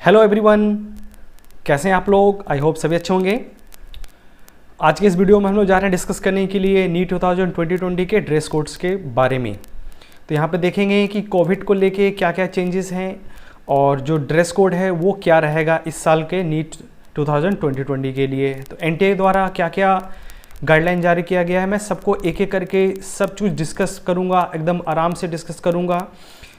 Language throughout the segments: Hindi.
हेलो एवरीवन, कैसे हैं आप लोग। आई होप सभी अच्छे होंगे। आज के इस वीडियो में हम लोग जा रहे हैं डिस्कस करने के लिए नीट 2020 के ड्रेस कोड्स के बारे में। तो यहाँ पे देखेंगे कि कोविड को लेके क्या क्या चेंजेस हैं और जो ड्रेस कोड है वो क्या रहेगा इस साल के नीट 2020 के लिए। तो एनटीए द्वारा क्या क्या गाइडलाइन जारी किया गया है, मैं सबको एक एक करके सब कुछ डिस्कस करूँगा, एकदम आराम से डिस्कस करूँगा।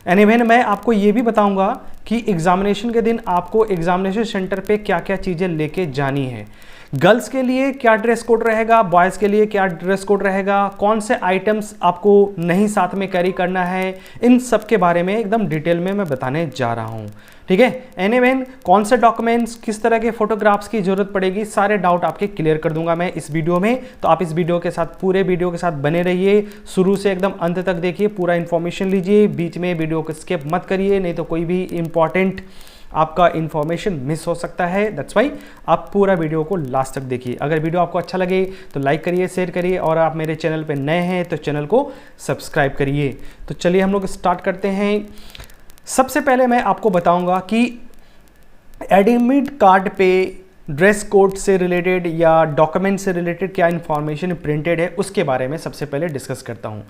एनीवे मैं आपको ये भी बताऊंगा कि एग्जामिनेशन के दिन आपको एग्जामिनेशन सेंटर पे क्या क्या चीज़ें लेके जानी है। गर्ल्स के लिए क्या ड्रेस कोड रहेगा, बॉयज़ के लिए क्या ड्रेस कोड रहेगा, कौन से आइटम्स आपको नहीं साथ में कैरी करना है, इन सब के बारे में एकदम डिटेल में मैं बताने जा रहा हूँ। ठीक है। एनीवे कौन से डॉक्यूमेंट्स, किस तरह के फोटोग्राफ्स की जरूरत पड़ेगी, सारे डाउट आपके क्लियर कर दूंगा मैं इस वीडियो में। तो आप इस वीडियो के साथ, पूरे वीडियो के साथ बने रहिए, शुरू से एकदम अंत तक देखिए, पूरा इन्फॉर्मेशन लीजिए, बीच में वीडियो को स्किप मत करिए, नहीं तो कोई भी इंपॉर्टेंट आपका इन्फॉर्मेशन मिस हो सकता है। दैट्स वाई आप पूरा वीडियो को लास्ट तक देखिए। अगर वीडियो आपको अच्छा लगे तो लाइक करिए, शेयर करिए, और आप मेरे चैनल पे नए हैं तो चैनल को सब्सक्राइब करिए। तो चलिए हम लोग स्टार्ट करते हैं। सबसे पहले मैं आपको बताऊंगा कि एडमिट कार्ड पे ड्रेस कोड से रिलेटेड या डॉक्यूमेंट से रिलेटेड क्या इन्फॉर्मेशन प्रिंटेड है उसके बारे में सबसे पहले डिस्कस करता हूं।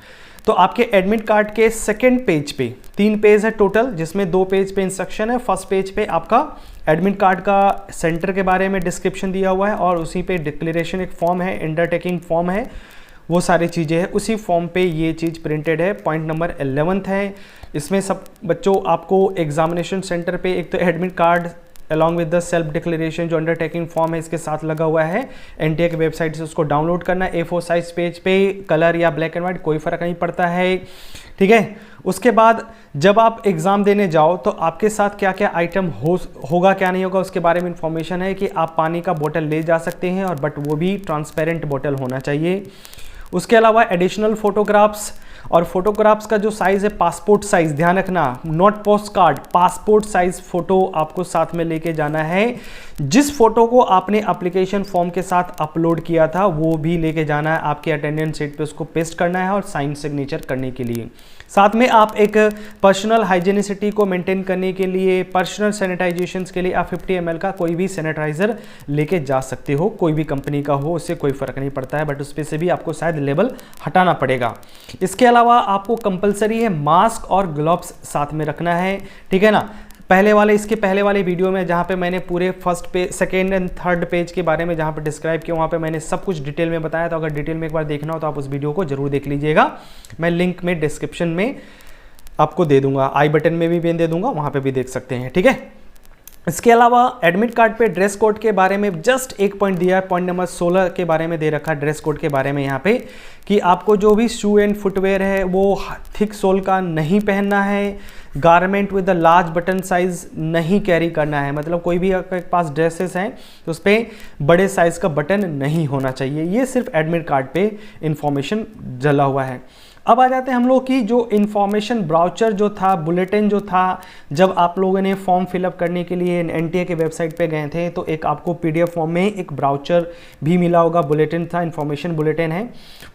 तो आपके एडमिट कार्ड के सेकंड पेज पे 3 पेज है टोटल, जिसमें 2 पेज पे इंस्ट्रक्शन है। फर्स्ट पेज पे आपका एडमिट कार्ड का सेंटर के बारे में डिस्क्रिप्शन दिया हुआ है, और उसी पे डिक्लेरेशन एक फॉर्म है, अंडरटेकिंग फॉर्म है, वो सारी चीज़ें हैं। उसी फॉर्म पे ये चीज़ प्रिंटेड है। पॉइंट नंबर 11 है। इसमें सब बच्चों आपको एग्जामिनेशन सेंटर पे एक तो admit card along with the self declaration जो अंडरटेकिंग फॉर्म है इसके साथ लगा हुआ है, एनटीए की वेबसाइट से उसको डाउनलोड करना है। A4 साइज पेज पे, कलर या ब्लैक एंड वाइट कोई फ़र्क नहीं पड़ता है। ठीक है। उसके बाद जब आप एग्ज़ाम देने जाओ तो आपके साथ क्या क्या आइटम होगा क्या नहीं होगा उसके बारे में इंफॉर्मेशन है कि आप पानी का बोतल ले जा सकते हैं, और बट वो भी ट्रांसपेरेंट बोतल होना चाहिए। उसके अलावा एडिशनल फोटोग्राफ्स, और फोटोग्राफ्स का जो साइज़ है पासपोर्ट साइज़, ध्यान रखना, not post card, passport size photo आपको साथ में लेके जाना है। जिस फोटो को आपने एप्लीकेशन फॉर्म के साथ अपलोड किया था वो भी लेके जाना है, आपके अटेंडेंस शीट पे उसको पेस्ट करना है और साइन सिग्नेचर करने के लिए। साथ में आप एक पर्सनल हाइजीनिसिटी को मेंटेन करने के लिए, पर्सनल सैनिटाइजेशन के लिए आप 50 ml का कोई भी सैनिटाइज़र लेके जा सकते हो, कोई भी कंपनी का हो, उससे कोई फ़र्क नहीं पड़ता है, बट उस पर से भी आपको शायद लेबल हटाना पड़ेगा। इसके अलावा आपको कंपलसरी है मास्क और ग्लव्स साथ में रखना है। ठीक है ना। इसके पहले वाले वीडियो में जहाँ पे मैंने पूरे first page, second and third page के बारे में जहाँ पे डिस्क्राइब किया, वहाँ पे मैंने सब कुछ डिटेल में बताया। तो अगर डिटेल में एक बार देखना हो तो आप उस वीडियो को जरूर देख लीजिएगा। मैं लिंक में डिस्क्रिप्शन में आपको दे दूंगा, आई बटन में भी दे दूंगा, वहाँ पे भी देख सकते हैं। ठीक है। इसके अलावा एडमिट कार्ड पे ड्रेस कोड के बारे में जस्ट एक पॉइंट दिया है, पॉइंट नंबर 16 के बारे में दे रखा है ड्रेस कोड के बारे में यहाँ पे, कि आपको जो भी शू एंड फुटवेयर है वो थिक सोल का नहीं पहनना है, garment with the large button size नहीं कैरी करना है। मतलब कोई भी आपके पास ड्रेसेस हैं तो उस पर बड़े साइज का बटन नहीं होना चाहिए। ये सिर्फ एडमिट कार्ड पे इंफॉर्मेशन डला हुआ है। अब आ जाते हैं हम लोग की जो इन्फॉर्मेशन ब्राउचर जो था, बुलेटिन जो था, जब आप लोगों ने फॉर्म फिलअप करने के लिए एनटीए के वेबसाइट पे गए थे तो एक आपको पीडीएफ फॉर्म में एक ब्राउचर भी मिला होगा, बुलेटिन था, इन्फॉर्मेशन बुलेटिन है।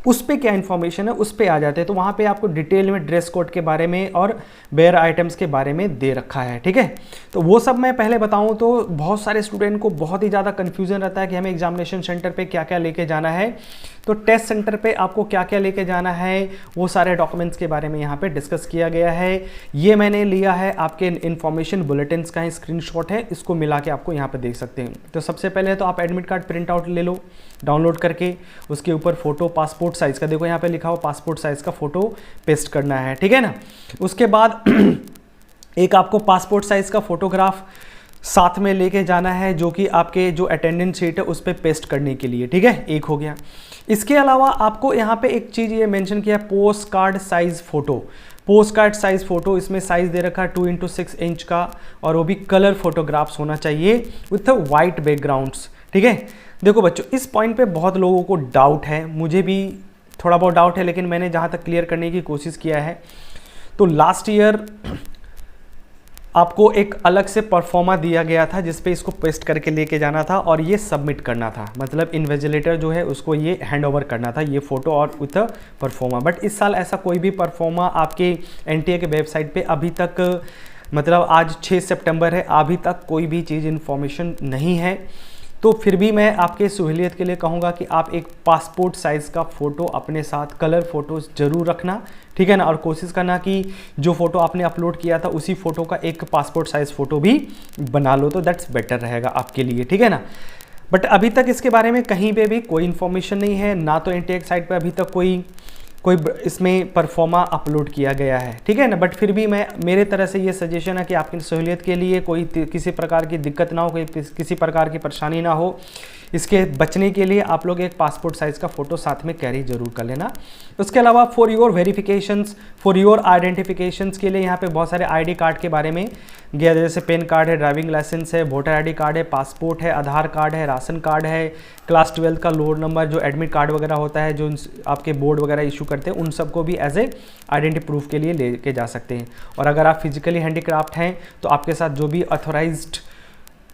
उस पर क्या इन्फॉर्मेशन है उस पर आ जाते हैं। तो वहाँ पे आपको डिटेल में ड्रेस कोड के बारे में और वेयर आइटम्स के बारे में दे रखा है। ठीक है। तो वो सब मैं पहले बताऊँ तो बहुत सारे स्टूडेंट को बहुत ही ज़्यादा कन्फ्यूजन रहता है कि हमें एग्जामिनेशन सेंटर पर क्या क्या लेके जाना है। तो टेस्ट सेंटर पे आपको क्या क्या लेके जाना है वो सारे डॉक्यूमेंट्स के बारे में यहाँ पे डिस्कस किया गया है। ये मैंने लिया है आपके इन्फॉर्मेशन बुलेटिन्स का स्क्रीनशॉट है, इसको मिला के आपको यहाँ पे देख सकते हैं। तो सबसे पहले तो आप एडमिट कार्ड प्रिंट आउट ले लो डाउनलोड करके, उसके ऊपर फोटो पासपोर्ट साइज़ का, देखो यहाँ पे लिखा हुआ पासपोर्ट साइज़ का फोटो पेस्ट करना है। ठीक है ना। उसके बाद एक आपको पासपोर्ट साइज़ का फोटोग्राफ साथ में लेके जाना है, जो कि आपके जो अटेंडेंस शीट है उस पर पेस्ट करने के लिए। ठीक है, एक हो गया। इसके अलावा आपको यहाँ पे एक चीज़ ये मेंशन किया है, post card size photo. Post card size photo, इसमें साइज़ दे रखा है 2x6 इंच का, और वो भी कलर फोटोग्राफ्स होना चाहिए विथ वाइट बैकग्राउंड्स। ठीक है। देखो बच्चों, इस पॉइंट पे बहुत लोगों को डाउट है, मुझे भी थोड़ा बहुत डाउट है, लेकिन मैंने जहाँ तक क्लियर करने की कोशिश किया है। तो लास्ट ईयर आपको एक अलग से परफॉर्मा दिया गया था जिसपे इसको पेस्ट करके लेके जाना था और ये सबमिट करना था, मतलब इन्विजिलेटर जो है उसको ये हैंड ओवर करना था, ये फोटो और विथ परफॉर्मा। बट इस साल ऐसा कोई भी परफॉर्मा आपके एनटीए के वेबसाइट पे अभी तक मतलब आज 6 सितंबर है, अभी तक कोई भी चीज़ इन्फॉर्मेशन नहीं है। तो फिर भी मैं आपके सहूलियत के लिए कहूँगा कि आप एक पासपोर्ट साइज़ का फ़ोटो अपने साथ, कलर फ़ोटोज़ ज़रूर रखना, ठीक है ना। और कोशिश करना कि जो फ़ोटो आपने अपलोड किया था उसी फ़ोटो का एक पासपोर्ट साइज़ फ़ोटो भी बना लो, तो दैट्स बेटर रहेगा आपके लिए, ठीक है ना। बट अभी तक इसके बारे में कहीं पे भी कोई इन्फॉर्मेशन नहीं है, ना तो एनटीए साइट पे अभी तक कोई इसमें परफॉर्मा अपलोड किया गया है, ठीक है ना। बट फिर भी मैं, मेरे तरह से ये सजेशन है कि आपकी सहूलियत के लिए कोई किसी प्रकार की दिक्कत ना हो, कोई किसी प्रकार की परेशानी ना हो, इसके बचने के लिए आप लोग एक पासपोर्ट साइज़ का फ़ोटो साथ में कैरी जरूर कर लेना। उसके अलावा for your verifications, for your identifications के लिए यहाँ पे बहुत सारे आईडी कार्ड के बारे में गया, जैसे पेन कार्ड है, ड्राइविंग लाइसेंस है, वोटर आईडी कार्ड है, पासपोर्ट है, आधार कार्ड है, राशन कार्ड है, क्लास 12 का रोल नंबर, जो एडमिट कार्ड वगैरह होता है, जो आपके बोर्ड वगैरह इशू करते हैं, उन सबको भी एज ए आइडेंटिटी प्रूफ के लिए लेके जा सकते हैं। और अगर आप फिजिकली हैंडीक्राफ्ट हैं तो आपके साथ जो भी ऑथोराइज्ड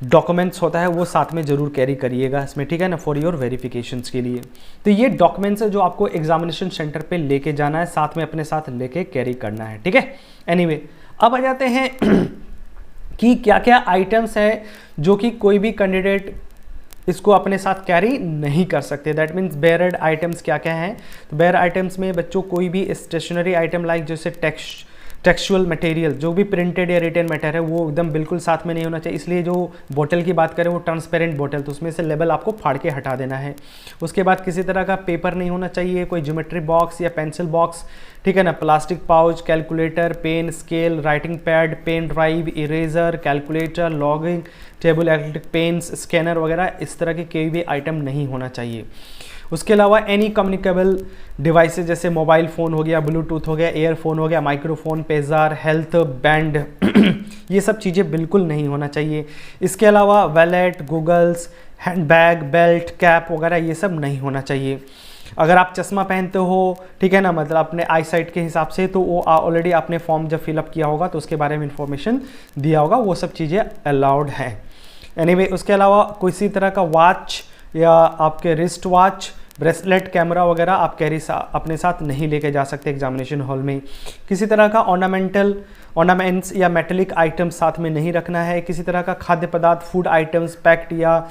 डॉक्यूमेंट्स होता है वो साथ में ज़रूर कैरी करिएगा इसमें, ठीक है ना, फॉर योर वेरिफिकेशंस के लिए। तो ये डॉक्यूमेंट्स है जो आपको एग्जामिनेशन सेंटर पे लेके जाना है, साथ में अपने साथ लेके कैरी करना है, ठीक है। एनीवे, अब आ जाते हैं कि क्या क्या आइटम्स है जो कि कोई भी कैंडिडेट इसको अपने साथ कैरी नहीं कर सकते। दैट मीन्स बेयर्ड आइटम्स क्या क्या हैं। तो बेयर आइटम्स में बच्चों कोई भी स्टेशनरी आइटम लाइक जैसे टेक्सचुअल मटेरियल, जो भी प्रिंटेड या रिटन मैटर है वो एकदम बिल्कुल साथ में नहीं होना चाहिए। इसलिए जो बोतल की बात करें वो ट्रांसपेरेंट बोतल, तो उसमें से लेबल आपको फाड़ के हटा देना है। उसके बाद किसी तरह का पेपर नहीं होना चाहिए, कोई ज्योमेट्री बॉक्स या पेंसिल बॉक्स, ठीक है ना, plastic pouch, calculator, pen, scale, writing pad, pen drive, eraser, calculator, logging table, electric pens, scanner वगैरह, इस तरह के कोई भी आइटम नहीं होना चाहिए। उसके अलावा एनी कम्युनिकेबल डिवाइसेस जैसे मोबाइल फ़ोन हो गया, ब्लूटूथ हो गया, एयरफोन हो गया, माइक्रोफोन, पेजार, हेल्थ बैंड ये सब चीज़ें बिल्कुल नहीं होना चाहिए। इसके अलावा wallet, goggles, handbag, belt, cap वगैरह ये सब नहीं होना चाहिए। अगर आप चश्मा पहनते हो, ठीक है ना, मतलब अपने आई साइट के हिसाब से, तो वो ऑलरेडी आपने फॉर्म जब फिलअप किया होगा तो उसके बारे में इंफॉर्मेशन दिया होगा, वो सब चीज़ें अलाउड है। एनीवे, उसके अलावा किसी तरह का वॉच या आपके रिस्ट वॉच, ब्रेसलेट, कैमरा वगैरह आप कैरी अपने साथ नहीं लेके जा सकते एग्जामिनेशन हॉल में। किसी तरह का ऑर्नामेंट्स या मेटेलिक आइटम्स साथ में नहीं रखना है। किसी तरह का खाद्य पदार्थ, फूड आइटम्स, पैक्ड या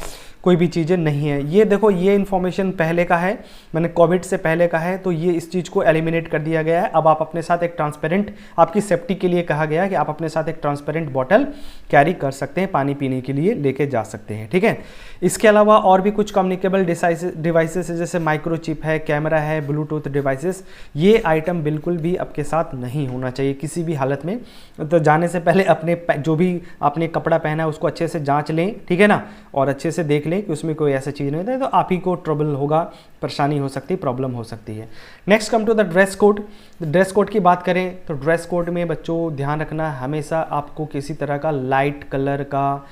कोई भी चीज़ें नहीं है। ये देखो, ये इन्फॉर्मेशन पहले का है, मैंने कोविड से पहले का है, तो ये इस चीज़ को एलिमिनेट कर दिया गया है। अब आप अपने साथ एक ट्रांसपेरेंट, आपकी सेफ्टी के लिए कहा गया है कि आप अपने साथ एक ट्रांसपेरेंट बॉटल कैरी कर सकते हैं, पानी पीने के लिए लेके जा सकते हैं, ठीक है। इसके अलावा और भी कुछ कम्युनिकेबल डिवाइसेस है, जैसे माइक्रोचिप है, कैमरा है, ब्लूटूथ डिवाइसेस, ये आइटम बिल्कुल भी आपके साथ नहीं होना चाहिए किसी भी हालत में। तो जाने से पहले अपने जो भी आपने कपड़ा पहना है उसको अच्छे से जांच लें, ठीक है ना, और अच्छे से देख लें कि उसमें कोई ऐसा चीज़ नहीं है, तो आप ही को ट्रबल होगा, परेशानी हो सकती है, प्रॉब्लम हो सकती है। Next come to the dress code. Dress code की बात करें तो ड्रेस कोड में बच्चों ध्यान रखना, हमेशा आपको किसी तरह का लाइट कलर का,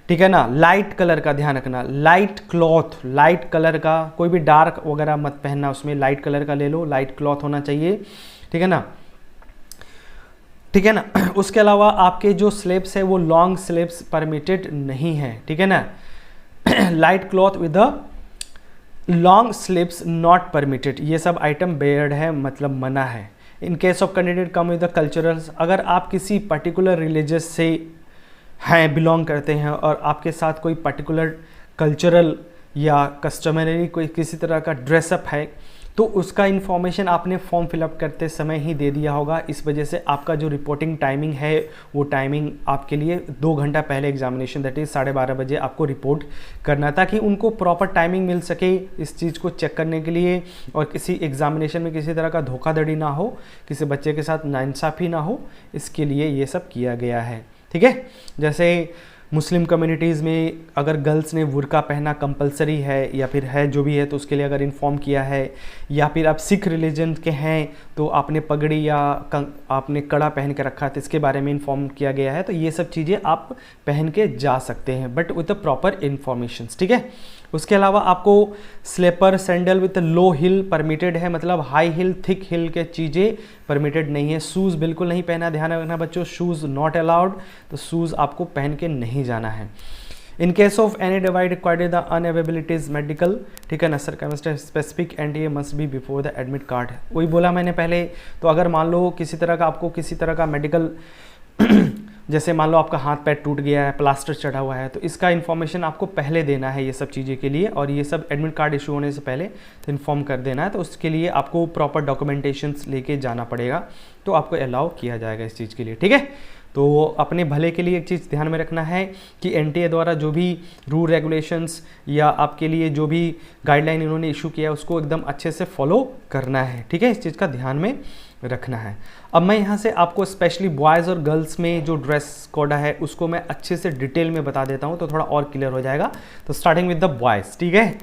ठीक है ना, लाइट कलर का ध्यान रखना, लाइट क्लॉथ, लाइट कलर का, कोई भी डार्क वगैरह मत पहनना, उसमें लाइट कलर का ले लो, लाइट क्लॉथ होना चाहिए, ठीक है ना, ठीक है ना। उसके अलावा आपके जो स्लीव्स है वो लॉन्ग स्लीव्स परमिटेड नहीं है, ठीक है ना। Light cloth with the long sleeves not permitted, ये सब आइटम बेयर्ड है, मतलब मना है। In case of candidate come with the culturals, अगर आप किसी पर्टिकुलर रिलीजियस से हैं, बिलोंग करते हैं, और आपके साथ कोई पर्टिकुलर कल्चरल या कस्टमरी कोई किसी तरह का ड्रेसअप है, तो उसका इन्फॉर्मेशन आपने फॉर्म फिलअप करते समय ही दे दिया होगा। इस वजह से आपका जो रिपोर्टिंग टाइमिंग है वो टाइमिंग आपके लिए 2 घंटा पहले एग्जामिनेशन, दैट इज़ 12:30 बजे आपको रिपोर्ट करना, ताकि उनको प्रॉपर टाइमिंग मिल सके इस चीज़ को चेक करने के लिए, और किसी एग्जामिनेशन में किसी तरह का धोखाधड़ी ना हो, किसी बच्चे के साथ नाइंसाफ़ी ना हो, इसके लिए ये सब किया गया है, ठीक है। जैसे मुस्लिम कम्युनिटीज़ में अगर गर्ल्स ने बुर्का पहना कंपलसरी है या फिर है जो भी है, तो उसके लिए अगर इन्फॉर्म किया है, या फिर आप सिख रिलीजन के हैं तो आपने पगड़ी या आपने कड़ा पहन के रखा है, तो इसके बारे में इन्फॉर्म किया गया है। तो ये सब चीज़ें आप पहन के जा सकते हैं, but with the proper information, ठीक है। उसके अलावा आपको slipper sandal with low heel permitted है, मतलब हाई हिल, थिक हिल के चीज़ें परमिटेड नहीं है। शूज़ बिल्कुल नहीं पहना, ध्यान रखना बच्चों, शूज़ नॉट अलाउड, तो शूज़ आपको पहन के नहीं जाना है। In case of any divide required the unavailabilities medical, ठीक है ना, circumstance specific and must be before the admit card, वही बोला मैंने पहले। तो अगर मान लो किसी तरह का आपको किसी तरह का मेडिकल जैसे मान लो आपका हाथ पैर टूट गया है, प्लास्टर चढ़ा हुआ है, तो इसका इन्फॉर्मेशन आपको पहले देना है ये सब चीज़ें के लिए, और ये सब एडमिट कार्ड इशू होने से पहले तो इन्फॉर्म कर देना है। तो उसके लिए आपको प्रॉपर डॉक्यूमेंटेशंस लेके जाना पड़ेगा, तो आपको अलाउ किया जाएगा इस चीज़ के लिए, ठीक है। तो अपने भले के लिए एक चीज़ ध्यान में रखना है कि एनटीए द्वारा जो भी रूल रेगुलेशंस या आपके लिए जो भी गाइडलाइन इन्होंने इशू किया है उसको एकदम अच्छे से फॉलो करना है, ठीक है। इस चीज़ का ध्यान में रखना है। अब मैं यहाँ से आपको स्पेशली बॉयज़ और गर्ल्स में जो ड्रेस कोड है उसको मैं अच्छे से डिटेल में बता देता हूँ, तो थोड़ा और क्लियर हो जाएगा। तो स्टार्टिंग विद द बॉयज़, ठीक है।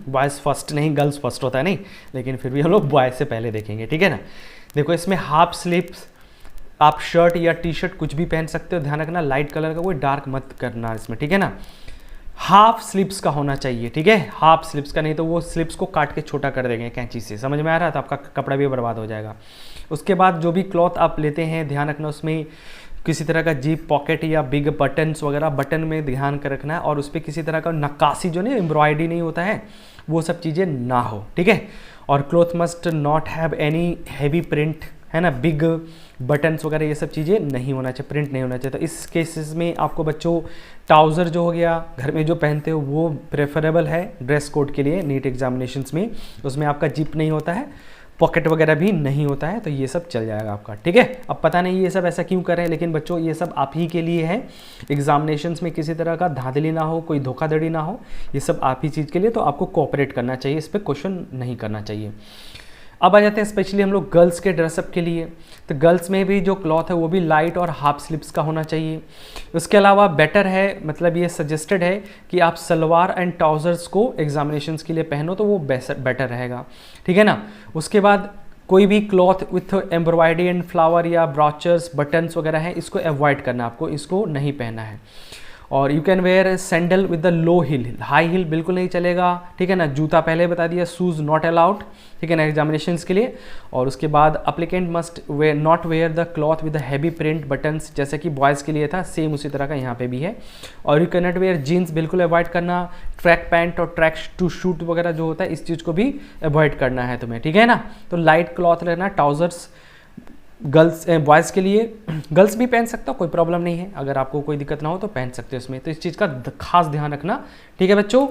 बॉयज़ फर्स्ट नहीं, गर्ल्स फर्स्ट होता है नहीं, लेकिन फिर भी हम लोग बॉयज़ से पहले देखेंगे, ठीक है ना। देखो इसमें हाफ स्लीव्स आप शर्ट या टी शर्ट कुछ भी पहन सकते हो, ध्यान रखना लाइट कलर का, कोई डार्क मत करना इसमें, ठीक है ना। हाफ स्लीव्स का होना चाहिए, ठीक है, हाफ स्लीव्स का, नहीं तो वो स्लीव्स को काट के छोटा कर देंगे कैंची से, समझ में आ रहा है, तो आपका कपड़ा भी बर्बाद हो जाएगा। उसके बाद जो भी क्लॉथ आप लेते हैं ध्यान रखना उसमें किसी तरह का जीप पॉकेट या बिग बटन्स वगैरह, बटन में ध्यान कर रखना है, और उस पर किसी तरह का नक्काशी जो नहीं एम्ब्रॉयडरी नहीं होता है वो सब चीज़ें ना हो, ठीक है। और cloth must not have any heavy print, है ना, बिग बटन्स वगैरह ये सब चीज़ें नहीं होना चाहिए, प्रिंट नहीं होना चाहिए। तो इस केसेस में आपको बच्चों ट्राउज़र जो हो गया घर में जो पहनते हो वो प्रेफरेबल है ड्रेस कोड के लिए नीट एग्जामिनेशंस में। उसमें आपका जिप नहीं होता है, पॉकेट वगैरह भी नहीं होता है, तो ये सब चल जाएगा आपका, ठीक है। अब पता नहीं ये सब ऐसा क्यों कर रहे हैं, लेकिन बच्चों ये सब आप ही के लिए है। एग्जामिनेशंस में किसी तरह का धांधली ना हो, कोई धोखाधड़ी ना हो, ये सब आप ही चीज़ के लिए, तो आपको कोऑपरेट करना चाहिए, इस पर क्वेश्चन नहीं करना चाहिए। अब आ जाते हैं स्पेशली हम लोग गर्ल्स के ड्रेसअप के लिए। तो गर्ल्स में भी जो क्लॉथ है वो भी लाइट और हाफ स्लीव्स का होना चाहिए। उसके अलावा बेटर है, मतलब ये सजेस्टेड है कि आप सलवार एंड ट्राउज़र्स को एग्जामिनेशंस के लिए पहनो, तो वो बेटर रहेगा, ठीक है ना। उसके बाद कोई भी cloth with embroidery and flower या ब्रॉचर्स बटन्स वगैरह है इसको अवॉइड करना, आपको इसको नहीं पहनना है। और you can wear sandal with the low hill, high heel बिल्कुल नहीं चलेगा, ठीक है ना। जूता पहले बता दिया, शूज़ नॉट अलाउड, ठीक है ना, एग्जामिनेशंस के लिए। और उसके बाद applicant must wear not wear the cloth with the heavy print buttons, जैसे कि बॉयज़ के लिए था सेम उसी तरह का यहाँ पे भी है। और you can not wear jeans, बिल्कुल अवॉइड करना। ट्रैक पैंट और ट्रैक टू शूट वगैरह जो होता है इस चीज़ को भी अवॉइड करना है तुम्हें, ठीक है ना। तो लाइट क्लॉथ लेना, ट्राउजर्स गर्ल्स बॉयज़ के लिए, गर्ल्स भी पहन सकते हो, कोई प्रॉब्लम नहीं है, अगर आपको कोई दिक्कत ना हो तो पहन सकते हो इसमें। तो इस चीज़ का खास ध्यान रखना, ठीक है बच्चों।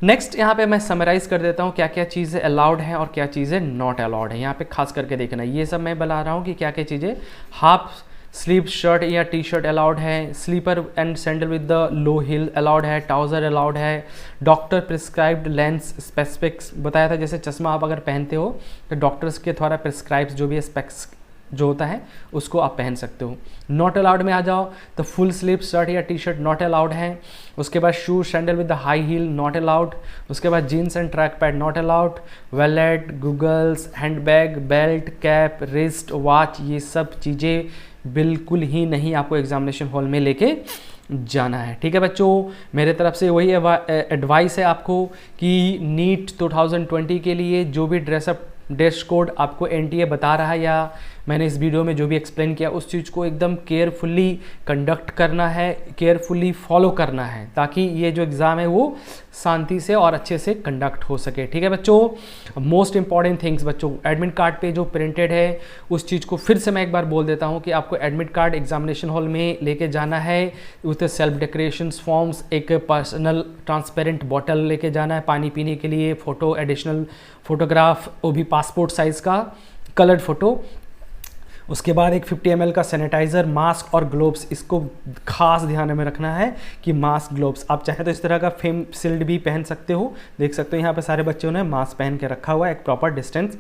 नेक्स्ट यहाँ पे मैं समराइज़ कर देता हूँ क्या क्या चीज़ें अलाउड हैं और क्या चीज़ें नॉट अलाउड है, यहाँ पे खास करके देखना। ये सब मैं बता रहा हूँ कि क्या क्या चीज़ें हाफ स्लीव शर्ट या टी शर्ट अलाउड है, slipper and sandal with the low heel allowed है, ट्राउज़र अलाउड है, डॉक्टर प्रिस्क्राइब्ड लेंस स्पेसिफिक्स बताया था, जैसे चश्मा आप अगर पहनते हो तो डॉक्टर्स के द्वारा प्रिस्क्राइब जो भी स्पेक्स जो होता है उसको आप पहन सकते हो। नॉट अलाउड में आ जाओ तो फुल स्लीव शर्ट या टी शर्ट नॉट अलाउड है। उसके बाद shoe sandal with the high heel not allowed. उसके बाद jeans and track pant not allowed. Wallet, goggles, handbag, belt, cap, wrist watch, ये सब चीज़ें बिल्कुल ही नहीं आपको एग्जामिनेशन हॉल में लेके जाना है, ठीक है बच्चों। मेरे तरफ से वही एडवाइस है आपको कि नीट 2020 के लिए जो भी ड्रेस कोड आपको एनटीए बता रहा है या मैंने इस वीडियो में जो भी एक्सप्लेन किया उस चीज़ को एकदम केयरफुली कंडक्ट करना है, केयरफुली फॉलो करना है, ताकि ये जो एग्ज़ाम है वो शांति से और अच्छे से कंडक्ट हो सके, ठीक है बच्चों। मोस्ट इंपॉर्टेंट थिंग्स बच्चों, एडमिट कार्ड पे जो प्रिंटेड है उस चीज़ को फिर से मैं एक बार बोल देता हूँ कि आपको एडमिट कार्ड एग्जामिनेशन हॉल में लेके जाना है विथ सेल्फ डेकोरेशंस फॉर्म्स, एक पर्सनल ट्रांसपेरेंट बॉटल लेके जाना है पानी पीने के लिए, फ़ोटो एडिशनल फ़ोटोग्राफ, वो भी पासपोर्ट साइज़ का कलर्ड फ़ोटो। उसके बाद एक 50 ml का सैनिटाइज़र, मास्क और ग्लोव्स, इसको खास ध्यान में रखना है कि मास्क ग्लोव्स आप चाहे तो इस तरह का फेम सील्ड भी पहन सकते हो, देख सकते हो यहाँ पे सारे बच्चों ने मास्क पहन के रखा हुआ है, एक प्रॉपर डिस्टेंस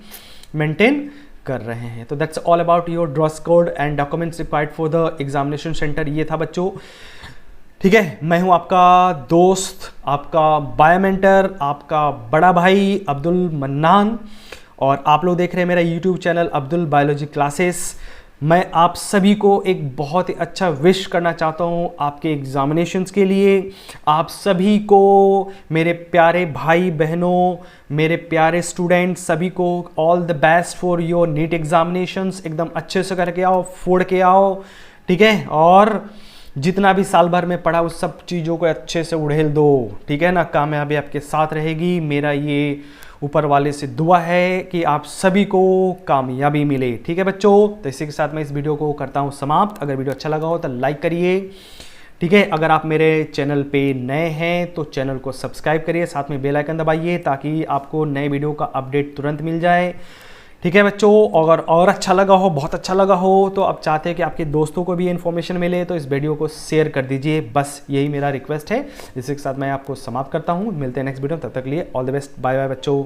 मेंटेन कर रहे हैं। तो that's all about your dress code and documents required for the examination centre. ये था बच्चों, ठीक है। मैं हूं आपका दोस्त, आपका बायोमेंटर, आपका बड़ा भाई अब्दुल मन्नान, और आप लोग देख रहे हैं मेरा YouTube channel Abdul biology classes. मैं आप सभी को एक बहुत ही अच्छा विश करना चाहता हूं आपके एग्जामिनेशंस के लिए। आप सभी को, मेरे प्यारे भाई बहनों, मेरे प्यारे स्टूडेंट, सभी को all the best for your NEET examinations. एकदम अच्छे से करके आओ, फोड़ के आओ, ठीक है। और जितना भी साल भर में पढ़ा उस सब चीज़ों को अच्छे से उड़ेल दो, ठीक है ना। कामयाबी आपके साथ रहेगी, मेरा ये ऊपर वाले से दुआ है कि आप सभी को कामयाबी मिले। ठीक है बच्चों, तो इसी के साथ मैं इस वीडियो को करता हूँ समाप्त। अगर वीडियो अच्छा लगा हो तो लाइक करिए। ठीक है, अगर आप मेरे चैनल पे नए हैं तो चैनल को सब्सक्राइब करिए, साथ में बेल आइकन दबाइए ताकि आपको नए वीडियो का अपडेट तुरंत मिल जाए। ठीक है बच्चों, अगर और अच्छा लगा हो, बहुत अच्छा लगा हो, तो आप चाहते हैं कि आपके दोस्तों को भी इन्फॉर्मेशन मिले तो इस वीडियो को शेयर कर दीजिए। बस यही मेरा रिक्वेस्ट है। इसी के साथ मैं आपको समाप्त करता हूँ। मिलते हैं नेक्स्ट वीडियो में, तब तक के लिए all the best, bye bye बच्चों।